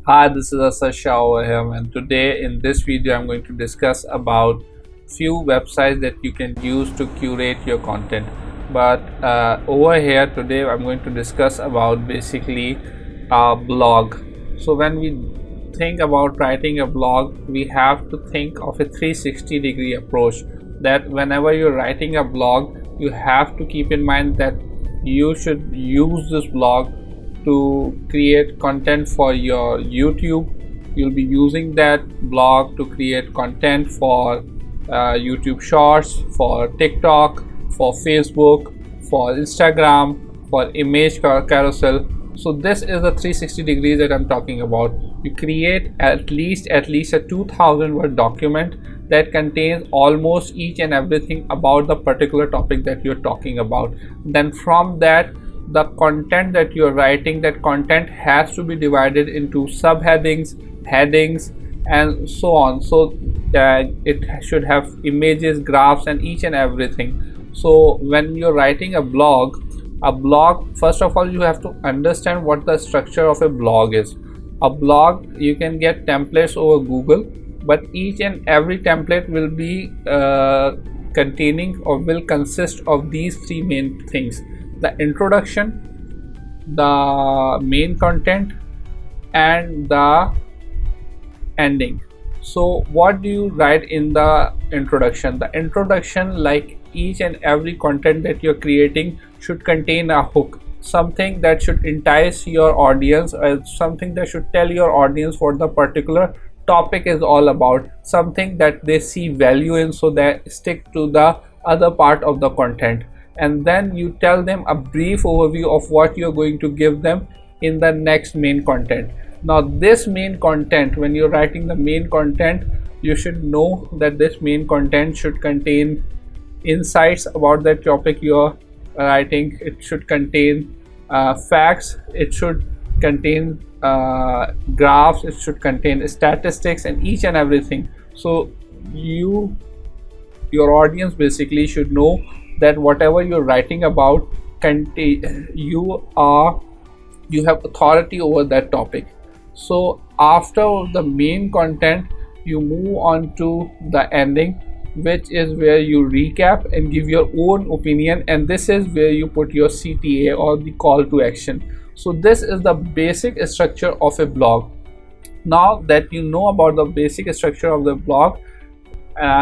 Hi, this is Asad Shah over here, and today in this video I'm going to discuss about few websites that you can use to curate your content. But over here today I'm going to discuss about basically a blog. So when we think about writing a blog, we have to think of a 360-degree approach. That whenever you're writing a blog, you have to keep in mind that you should use this blog to create content for your YouTube. You'll be using that blog to create content for YouTube Shorts, for TikTok, for Facebook, for Instagram, for image carousel. So this is the 360 degrees that I'm talking about. You create at least a 2000 word document that contains almost each and everything about the particular topic that you're talking about. Then from that, the content that you're writing, that content has to be divided into subheadings, headings, and so on. So it should have images, graphs, and each and everything. So when you're writing a blog, first of all you have to understand what the structure of a blog is. A blog, you can get templates over Google, but each and every template will be containing or will consist of these three main things: the introduction, the main content, and the ending. So what do you write in the introduction? The introduction, like each and every content that you're creating, should contain a hook, something that should entice your audience, or something that should tell your audience what the particular topic is all about, something that they see value in, so they stick to the other part of the content. And then you tell them a brief overview of what you're going to give them in the next main content. Now this main content, when you're writing the main content, you should know that this main content should contain insights about that topic you're writing. It should contain facts, it should contain graphs, it should contain statistics, and each and everything. So your audience basically should know that whatever you're writing about, you have authority over that topic. So after the main content, you move on to the ending, which is where you recap and give your own opinion, and this is where you put your CTA, or the call to action. So this is the basic structure of a blog. Now that you know about the basic structure of the blog,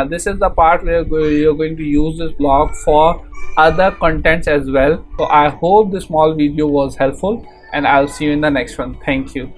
this is the part where you're going to use this blog for other contents as well. So I hope this small video was helpful, and I'll see you in the next one. Thank you.